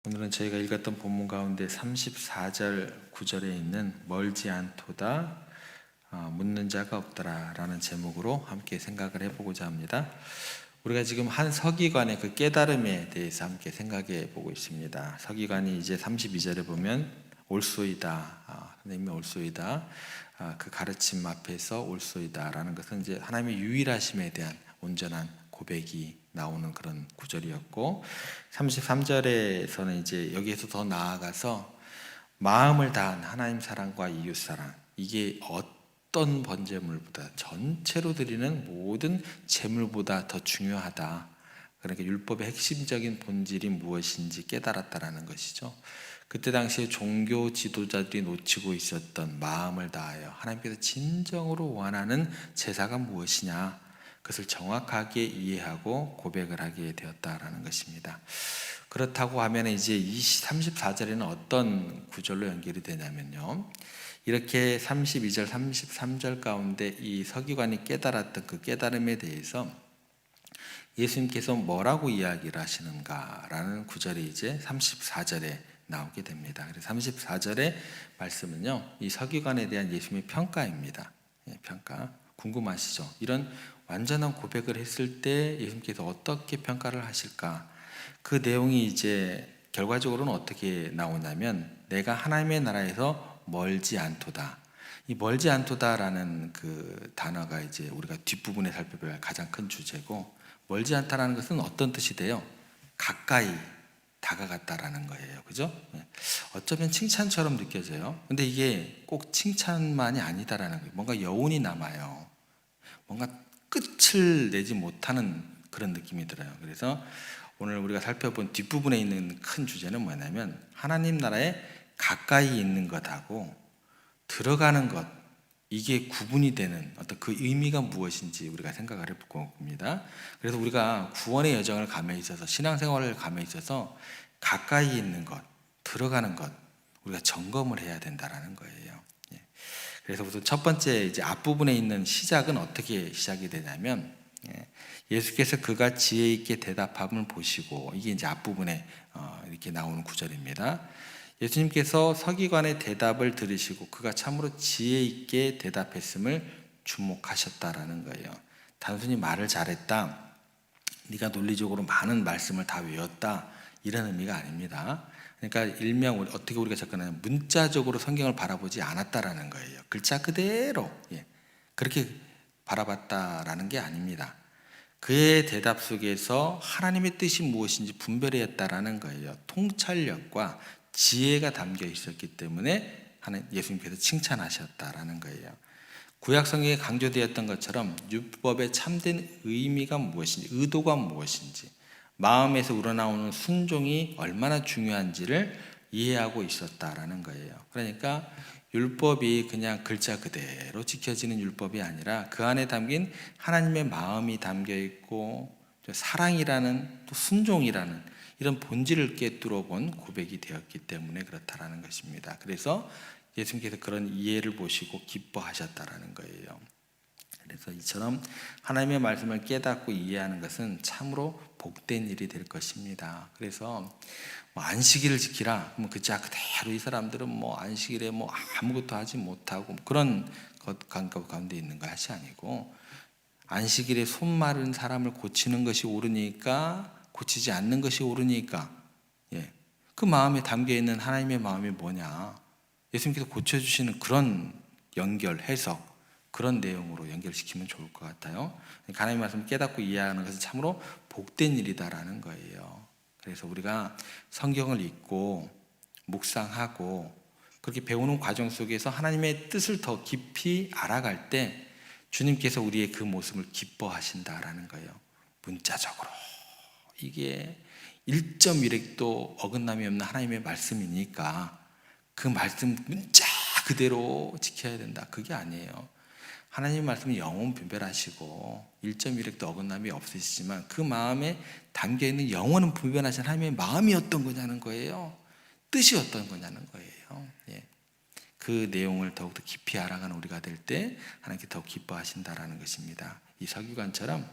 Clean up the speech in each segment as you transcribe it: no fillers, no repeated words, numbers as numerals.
오늘은 저희가 읽었던 본문 가운데 34절 9절에 있는 멀지 않도다 묻는 자가 없더라 라는 제목으로 함께 생각을 해보고자 합니다. 우리가 지금 한 서기관의 그 깨달음에 대해서 함께 생각해 보고 있습니다. 서기관이 이제 32절에 보면 올소이다, 하나님의 올소이다, 그 가르침 앞에서 올소이다 라는 것은 이제 하나님의 유일하심에 대한 온전한 고백이 나오는 그런 구절이었고, 33절에서는 이제 여기에서 더 나아가서 마음을 다한 하나님 사랑과 이웃 사랑, 이게 어떤 번제물보다 전체로 드리는 모든 제물보다 더 중요하다. 그러니까 율법의 핵심적인 본질이 무엇인지 깨달았다라는 것이죠. 그때 당시에 종교 지도자들이 놓치고 있었던 마음을 다하여 하나님께서 진정으로 원하는 제사가 무엇이냐, 그것을 정확하게 이해하고 고백을 하게 되었다라는 것입니다. 그렇다고 하면 이제 34절에는 어떤 구절로 연결이 되냐면요, 이렇게 32절, 33절 가운데 이 서기관이 깨달았던 그 깨달음에 대해서 예수님께서 뭐라고 이야기를 하시는가라는 구절이 이제 34절에 나오게 됩니다. 그래서 34절의 말씀은요, 이 서기관에 대한 예수님의 평가입니다. 평가. 궁금하시죠? 이런 완전한 고백을 했을 때 예수님께서 어떻게 평가를 하실까? 그 내용이 이제 결과적으로는 어떻게 나오냐면, 내가 하나님의 나라에서 멀지 않도다. 이 멀지 않도다라는 그 단어가 이제 우리가 뒷부분에 살펴볼 가장 큰 주제고, 멀지 않다라는 것은 어떤 뜻이 돼요? 가까이 다가갔다라는 거예요. 그죠? 어쩌면 칭찬처럼 느껴져요. 근데 이게 꼭 칭찬만이 아니다라는 거예요. 뭔가 여운이 남아요. 뭔가 끝을 내지 못하는 그런 느낌이 들어요. 그래서 오늘 우리가 살펴본 뒷부분에 있는 큰 주제는 뭐냐면, 하나님 나라에 가까이 있는 것하고 들어가는 것, 이게 구분이 되는 어떤 그 의미가 무엇인지 우리가 생각을 해볼 겁니다. 그래서 우리가 구원의 여정을 감에 있어서, 신앙생활을 감에 있어서 가까이 있는 것, 들어가는 것, 우리가 점검을 해야 된다라는 거예요. 그래서 우선 첫 번째 이제 앞부분에 있는 시작은 어떻게 시작이 되냐면, 예수께서 그가 지혜 있게 대답함을 보시고, 이게 이제 앞부분에 이렇게 나오는 구절입니다. 예수님께서 서기관의 대답을 들으시고 그가 참으로 지혜 있게 대답했음을 주목하셨다라는 거예요. 단순히 말을 잘했다, 네가 논리적으로 많은 말씀을 다 외웠다, 이런 의미가 아닙니다. 그러니까 일명 어떻게 우리가 접근하냐면, 문자적으로 성경을 바라보지 않았다라는 거예요. 글자 그대로 그렇게 바라봤다라는 게 아닙니다. 그의 대답 속에서 하나님의 뜻이 무엇인지 분별했다라는 거예요. 통찰력과 지혜가 담겨 있었기 때문에 예수님께서 칭찬하셨다라는 거예요. 구약 성경에 강조되었던 것처럼 율법의 참된 의미가 무엇인지, 의도가 무엇인지, 마음에서 우러나오는 순종이 얼마나 중요한지를 이해하고 있었다라는 거예요. 그러니까 율법이 그냥 글자 그대로 지켜지는 율법이 아니라 그 안에 담긴 하나님의 마음이 담겨 있고, 사랑이라는, 또 순종이라는 이런 본질을 꿰뚫어 본 고백이 되었기 때문에 그렇다라는 것입니다. 그래서 예수님께서 그런 이해를 보시고 기뻐하셨다라는 거예요. 그래서 이처럼 하나님의 말씀을 깨닫고 이해하는 것은 참으로 복된 일이 될 것입니다. 그래서 안식일을 지키라, 그자 그대로 이 사람들은 안식일에 아무것도 하지 못하고 그런 것 가운데 있는 것이 아니고, 안식일에 손 마른 사람을 고치는 것이 옳으니까, 고치지 않는 것이 옳으니까, 그 마음에 담겨 있는 하나님의 마음이 뭐냐, 예수님께서 고쳐주시는 그런 연결, 해석, 그런 내용으로 연결시키면 좋을 것 같아요. 하나님의 말씀을 깨닫고 이해하는 것은 참으로 복된 일이다라는 거예요. 그래서 우리가 성경을 읽고 묵상하고 그렇게 배우는 과정 속에서 하나님의 뜻을 더 깊이 알아갈 때 주님께서 우리의 그 모습을 기뻐하신다라는 거예요. 문자적으로 이게 1.1획도 어긋남이 없는 하나님의 말씀이니까 그 말씀 문자 그대로 지켜야 된다, 그게 아니에요. 하나님의 말씀은 영혼 분별하시고 1.1획도 어긋남이 없으시지만 그 마음에 담겨있는 영혼은 분별하신 하나님의 마음이 어떤 거냐는 거예요. 뜻이 어떤 거냐는 거예요. 그 내용을 더욱더 깊이 알아가는 우리가 될 때 하나님께 더욱 기뻐하신다라는 것입니다. 이 서기관처럼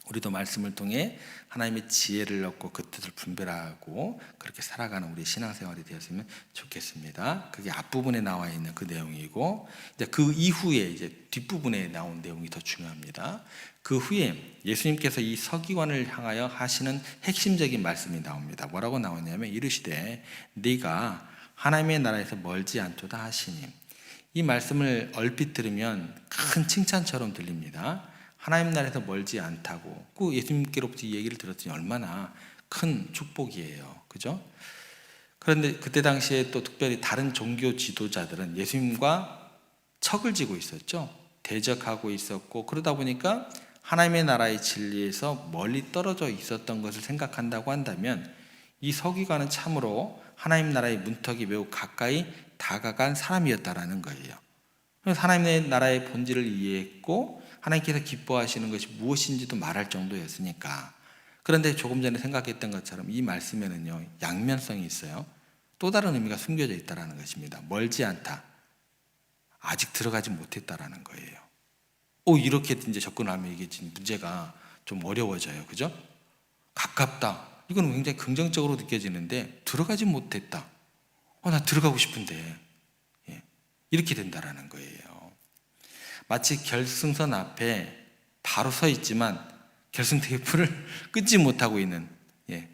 우리도 말씀을 통해 하나님의 지혜를 얻고 그 뜻을 분별하고 그렇게 살아가는 우리 신앙생활이 되었으면 좋겠습니다. 그게 앞부분에 나와 있는 그 내용이고, 이제 그 이후에 이제 뒷부분에 나온 내용이 더 중요합니다. 그 후에 예수님께서 이 서기관을 향하여 하시는 핵심적인 말씀이 나옵니다. 뭐라고 나오냐면 이르시되 네가 하나님의 나라에서 멀지 않도다 하시니, 이 말씀을 얼핏 들으면 큰 칭찬처럼 들립니다. 하나님 나라에서 멀지 않다고, 그 예수님께로부터 이 얘기를 들었더니 얼마나 큰 축복이에요. 그죠? 그런데 그때 당시에 또 특별히 다른 종교 지도자들은 예수님과 척을 지고 있었죠. 대적하고 있었고, 그러다 보니까 하나님의 나라의 진리에서 멀리 떨어져 있었던 것을 생각한다고 한다면, 이 서기관은 참으로 하나님 나라의 문턱이 매우 가까이 다가간 사람이었다라는 거예요. 그래서 하나님의 나라의 본질을 이해했고 하나님께서 기뻐하시는 것이 무엇인지도 말할 정도였으니까. 그런데 조금 전에 생각했던 것처럼 이 말씀에는요, 양면성이 있어요. 또 다른 의미가 숨겨져 있다는 것입니다. 멀지 않다, 아직 들어가지 못했다라는 거예요. 이렇게 이제 접근하면 이게 문제가 좀 어려워져요. 그죠? 가깝다, 이건 굉장히 긍정적으로 느껴지는데 들어가지 못했다, 나 들어가고 싶은데, 이렇게 된다라는 거예요. 마치 결승선 앞에 바로 서 있지만 결승 테이프를 끊지 못하고 있는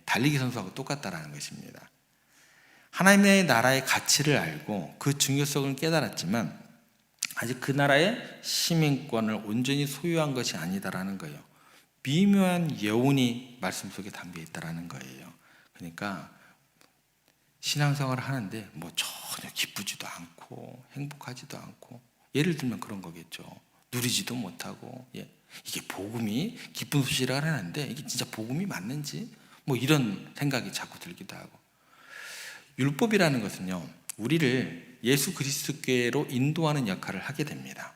달리기 선수하고 똑같다라는 것입니다. 하나님의 나라의 가치를 알고 그 중요성을 깨달았지만 아직 그 나라의 시민권을 온전히 소유한 것이 아니다라는 거예요. 미묘한 여운이 말씀 속에 담겨 있다라는 거예요. 그러니까 신앙생활을 하는데 전혀 기쁘지도 않고 행복하지도 않고, 예를 들면 그런 거겠죠. 누리지도 못하고, 이게 복음이 기쁜 소식이라 하는데 이게 진짜 복음이 맞는지 이런 생각이 자꾸 들기도 하고. 율법이라는 것은요, 우리를 예수 그리스도께로 인도하는 역할을 하게 됩니다.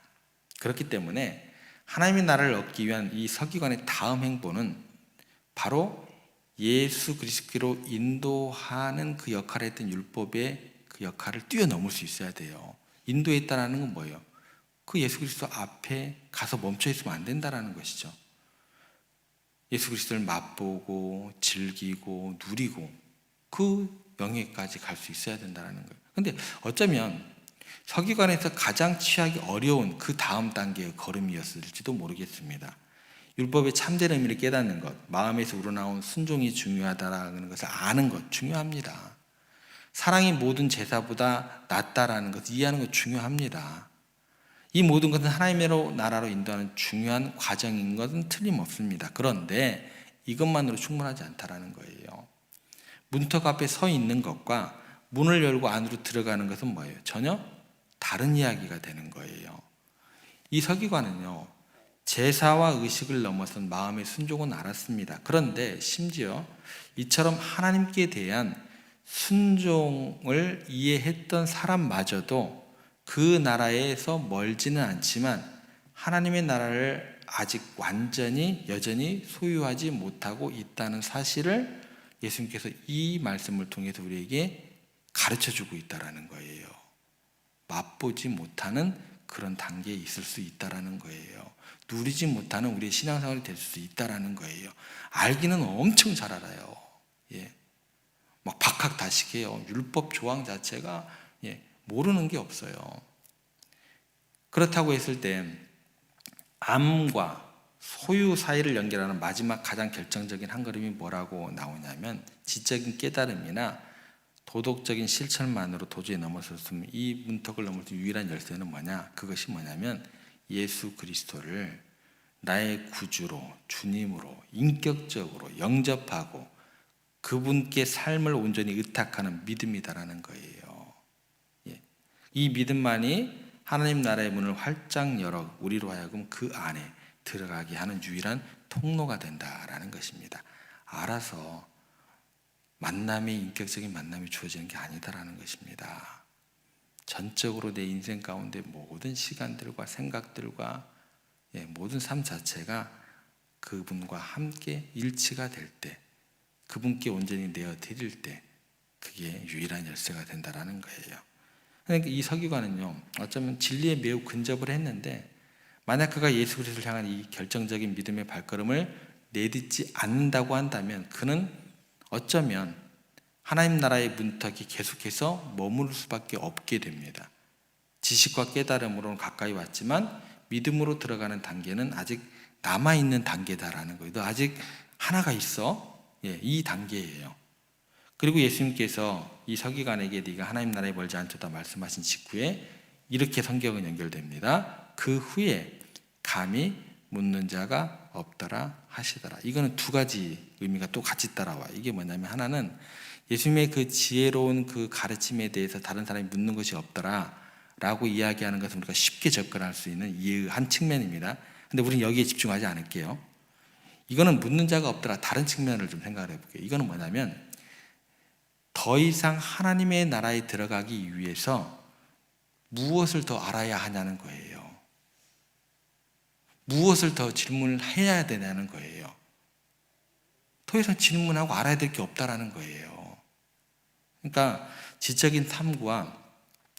그렇기 때문에 하나님의 나라를 얻기 위한 이 서기관의 다음 행보는 바로 예수 그리스도께로 인도하는 그 역할을 했던 율법의 그 역할을 뛰어넘을 수 있어야 돼요. 인도했다는 건 뭐예요? 그 예수 그리스도 앞에 가서 멈춰 있으면 안 된다는 것이죠. 예수 그리스도를 맛보고 즐기고 누리고 그 명예까지 갈 수 있어야 된다는 거예요. 근데 어쩌면 서기관에서 가장 취하기 어려운 그 다음 단계의 걸음이었을지도 모르겠습니다. 율법의 참된 의미를 깨닫는 것, 마음에서 우러나온 순종이 중요하다라는 것을 아는 것 중요합니다. 사랑이 모든 제사보다 낫다라는 것을 이해하는 것 중요합니다. 이 모든 것은 하나님의 나라로 인도하는 중요한 과정인 것은 틀림없습니다. 그런데 이것만으로 충분하지 않다라는 거예요. 문턱 앞에 서 있는 것과 문을 열고 안으로 들어가는 것은 뭐예요? 전혀 다른 이야기가 되는 거예요. 이 서기관은요, 제사와 의식을 넘어선 마음의 순종은 알았습니다. 그런데 심지어 이처럼 하나님께 대한 순종을 이해했던 사람마저도 그 나라에서 멀지는 않지만 하나님의 나라를 아직 완전히 여전히 소유하지 못하고 있다는 사실을 예수님께서 이 말씀을 통해서 우리에게 가르쳐주고 있다는 거예요. 맛보지 못하는 그런 단계에 있을 수 있다는 거예요. 누리지 못하는 우리의 신앙생활이 될 수 있다는 거예요. 알기는 엄청 잘 알아요. 막 박학다식해요. 율법 조항 자체가 모르는 게 없어요. 그렇다고 했을 때 암과 소유 사이를 연결하는 마지막 가장 결정적인 한 걸음이 뭐라고 나오냐면, 지적인 깨달음이나 도덕적인 실천만으로 도저히 넘어설 수 없는 이 문턱을 넘을 수 있는 유일한 열쇠는 뭐냐? 그것이 뭐냐면 예수 그리스도를 나의 구주로, 주님으로 인격적으로 영접하고 그분께 삶을 온전히 의탁하는 믿음이다라는 거예요. 이 믿음만이 하나님 나라의 문을 활짝 열어 우리로 하여금 그 안에 들어가게 하는 유일한 통로가 된다라는 것입니다. 알아서 인격적인 만남이 주어지는 게 아니다라는 것입니다. 전적으로 내 인생 가운데 모든 시간들과 생각들과 모든 삶 자체가 그분과 함께 일치가 될 때, 그분께 온전히 내어드릴 때 그게 유일한 열쇠가 된다라는 거예요. 그러니까 이 서기관은요, 어쩌면 진리에 매우 근접을 했는데 만약 그가 예수 그리스도를 향한 이 결정적인 믿음의 발걸음을 내딛지 않는다고 한다면 그는 어쩌면 하나님 나라의 문턱이 계속해서 머무를 수밖에 없게 됩니다. 지식과 깨달음으로는 가까이 왔지만 믿음으로 들어가는 단계는 아직 남아있는 단계다라는 거예요. 너 아직 하나가 있어. 이 단계예요. 그리고 예수님께서 이 서기관에게 네가 하나님 나라에 멀지 않도다 말씀하신 직후에 이렇게 성경은 연결됩니다. 그 후에 감히 묻는 자가 없더라 하시더라. 이거는 두 가지 의미가 또 같이 따라와요. 이게 뭐냐면 하나는 예수님의 그 지혜로운 그 가르침에 대해서 다른 사람이 묻는 것이 없더라 라고 이야기하는 것은 우리가 쉽게 접근할 수 있는 이해의 한 측면입니다. 근데 우리는 여기에 집중하지 않을게요. 이거는 묻는 자가 없더라 다른 측면을 좀 생각을 해볼게요. 이거는 뭐냐면 더 이상 하나님의 나라에 들어가기 위해서 무엇을 더 알아야 하냐는 거예요. 무엇을 더 질문을 해야 되냐는 거예요. 더 이상 질문하고 알아야 될 게 없다라는 거예요. 그러니까 지적인 탐구와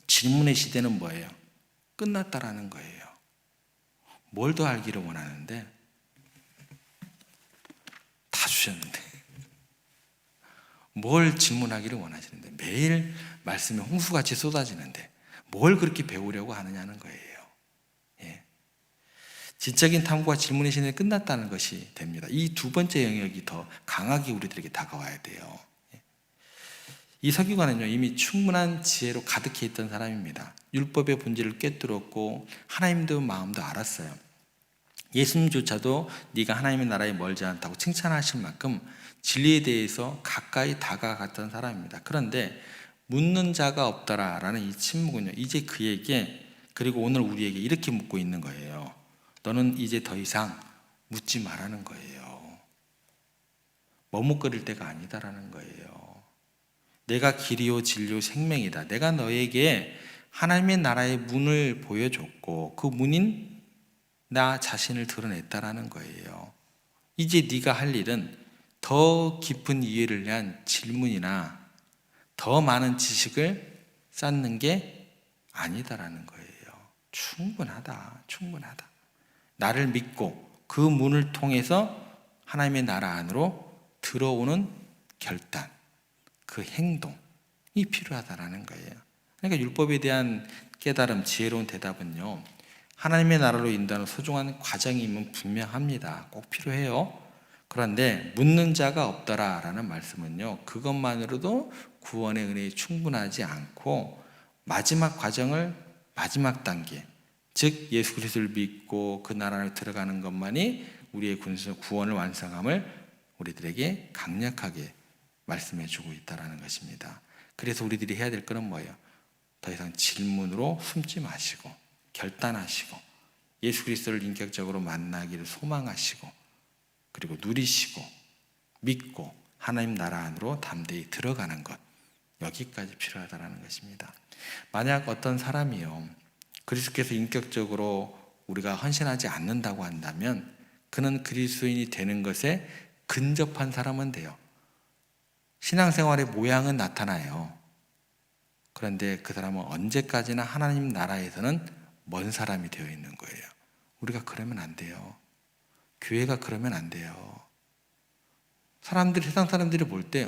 질문의 시대는 뭐예요? 끝났다라는 거예요. 뭘 더 알기를 원하는데 다 주셨는데 뭘 질문하기를 원하시는데 매일 말씀이 홍수같이 쏟아지는데 뭘 그렇게 배우려고 하느냐는 거예요. 지적인 탐구와 질문의 시대는 끝났다는 것이 됩니다. 이 두 번째 영역이 더 강하게 우리들에게 다가와야 돼요. 이 서기관은요 이미 충분한 지혜로 가득해 있던 사람입니다. 율법의 본질을 꿰뚫었고 하나님도 마음도 알았어요. 예수님조차도 네가 하나님의 나라에 멀지 않다고 칭찬하실 만큼 진리에 대해서 가까이 다가갔던 사람입니다. 그런데 묻는 자가 없더라라는 이 침묵은요 이제 그에게 그리고 오늘 우리에게 이렇게 묻고 있는 거예요. 너는 이제 더 이상 묻지 말라는 거예요. 머뭇거릴 때가 아니다라는 거예요. 내가 길이요 진리요 생명이다. 내가 너에게 하나님의 나라의 문을 보여줬고 그 문인 나 자신을 드러냈다라는 거예요. 이제 네가 할 일은 더 깊은 이해를 위한 질문이나 더 많은 지식을 쌓는 게 아니다라는 거예요. 충분하다. 나를 믿고 그 문을 통해서 하나님의 나라 안으로 들어오는 결단, 그 행동이 필요하다라는 거예요. 그러니까 율법에 대한 깨달음, 지혜로운 대답은요 하나님의 나라로 인도하는 소중한 과정임은 분명합니다. 꼭 필요해요. 그런데 묻는 자가 없더라라는 말씀은요 그것만으로도 구원의 은혜에 충분하지 않고 마지막 과정을 마지막 단계, 즉 예수 그리스도를 믿고 그 나라를 들어가는 것만이 우리의 구원을 완성함을 우리들에게 강력하게 말씀해 주고 있다는 것입니다. 그래서 우리들이 해야 될 것은 뭐예요? 더 이상 질문으로 숨지 마시고 결단하시고 예수 그리스도를 인격적으로 만나기를 소망하시고 그리고 누리시고 믿고 하나님 나라 안으로 담대히 들어가는 것, 여기까지 필요하다는 것입니다. 만약 어떤 사람이요 그리스도께서 인격적으로 우리가 헌신하지 않는다고 한다면 그는 그리스도인이 되는 것에 근접한 사람은 돼요. 신앙생활의 모양은 나타나요. 그런데 그 사람은 언제까지나 하나님 나라에서는 먼 사람이 되어 있는 거예요. 우리가 그러면 안 돼요. 교회가 그러면 안 돼요. 세상 사람들이 볼 때,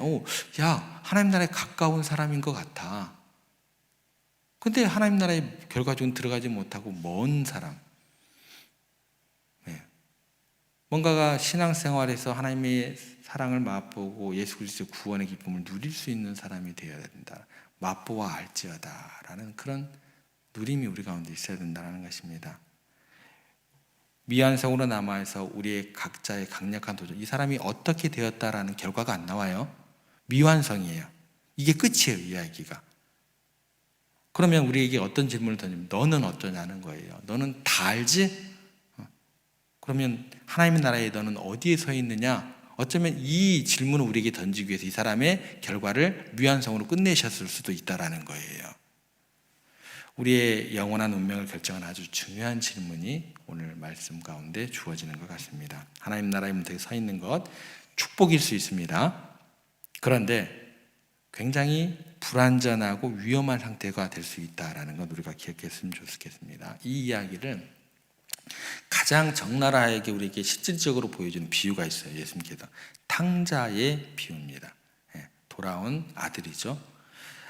야, 하나님 나라에 가까운 사람인 것 같아. 근데 하나님 나라에 결과적으로 들어가지 못하고 먼 사람. 뭔가가 신앙생활에서 하나님의 사랑을 맛보고 예수 그리스도의 구원의 기쁨을 누릴 수 있는 사람이 되어야 된다. 맛보아 알지어다라는 그런 누림이 우리 가운데 있어야 된다는 것입니다. 미완성으로 남아서 우리의 각자의 강력한 도전, 이 사람이 어떻게 되었다라는 결과가 안 나와요. 미완성이에요. 이게 끝이에요, 이야기가. 그러면 우리에게 어떤 질문을 던지면 너는 어떠냐는 거예요. 너는 다 알지? 그러면 하나님의 나라에 너는 어디에 서 있느냐? 어쩌면 이 질문을 우리에게 던지기 위해서 이 사람의 결과를 미완성으로 끝내셨을 수도 있다는 거예요. 우리의 영원한 운명을 결정하는 아주 중요한 질문이 오늘 말씀 가운데 주어지는 것 같습니다. 하나님 나라의 문턱에 서 있는 것 축복일 수 있습니다. 그런데 굉장히 불안전하고 위험한 상태가 될 수 있다는 것 우리가 기억했으면 좋겠습니다. 이 이야기를 가장 적나라하게 우리에게 실질적으로 보여주는 비유가 있어요. 예수님께서 탕자의 비유입니다. 돌아온 아들이죠.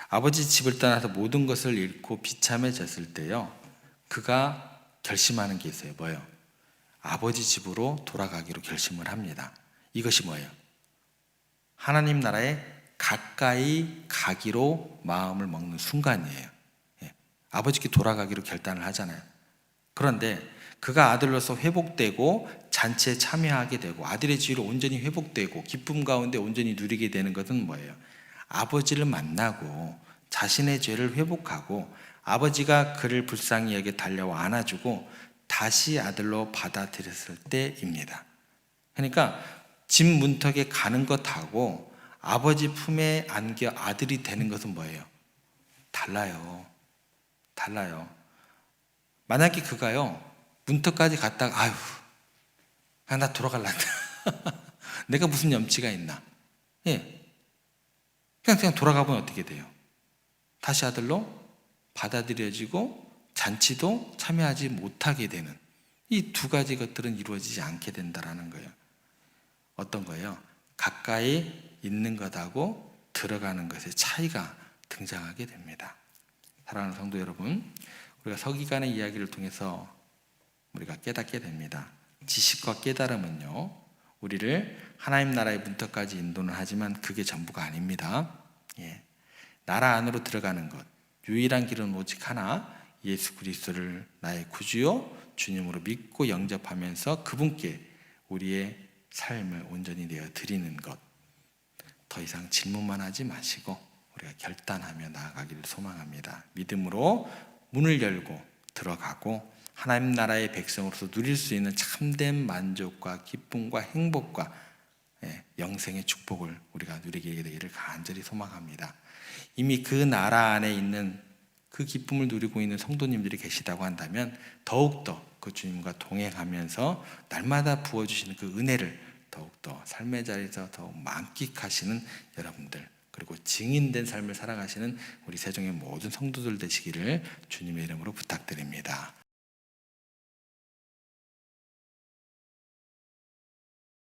아버지 집을 떠나서 모든 것을 잃고 비참해졌을 때요, 그가 결심하는 게 있어요. 뭐예요? 아버지 집으로 돌아가기로 결심을 합니다. 이것이 뭐예요? 하나님 나라에 가까이 가기로 마음을 먹는 순간이에요. 아버지께 돌아가기로 결단을 하잖아요. 그런데 그가 아들로서 회복되고 잔치에 참여하게 되고 아들의 지위로 온전히 회복되고 기쁨 가운데 온전히 누리게 되는 것은 뭐예요? 아버지를 만나고 자신의 죄를 회복하고 아버지가 그를 불쌍히 여겨 달려와 안아주고 다시 아들로 받아들였을 때입니다. 그러니까 집 문턱에 가는 것하고 아버지 품에 안겨 아들이 되는 것은 뭐예요? 달라요. 만약에 그가요, 문턱까지 갔다가 아유, 그냥 나 돌아갈란다. 내가 무슨 염치가 있나? 그냥 돌아가 보면 어떻게 돼요? 다시 아들로 받아들여지고 잔치도 참여하지 못하게 되는 이 두 가지 것들은 이루어지지 않게 된다라는 거예요. 어떤 거예요? 가까이 있는 것하고 들어가는 것의 차이가 등장하게 됩니다. 사랑하는 성도 여러분, 우리가 서기관의 이야기를 통해서 우리가 깨닫게 됩니다. 지식과 깨달음은요, 우리를 하나님 나라의 문턱까지 인도는 하지만 그게 전부가 아닙니다. 나라 안으로 들어가는 것, 유일한 길은 오직 하나, 예수 그리스도를 나의 구주요 주님으로 믿고 영접하면서 그분께 우리의 삶을 온전히 내어 드리는 것. 더 이상 질문만 하지 마시고 우리가 결단하며 나아가기를 소망합니다. 믿음으로 문을 열고 들어가고 하나님 나라의 백성으로서 누릴 수 있는 참된 만족과 기쁨과 행복과 영생의 축복을 우리가 누리게 되기를 간절히 소망합니다. 이미 그 나라 안에 있는 그 기쁨을 누리고 있는 성도님들이 계시다고 한다면 더욱더 그 주님과 동행하면서 날마다 부어주시는 그 은혜를 더욱더 삶의 자리에서 더욱 만끽하시는 여러분들, 그리고 증인된 삶을 살아가시는 우리 세종의 모든 성도들 되시기를 주님의 이름으로 부탁드립니다.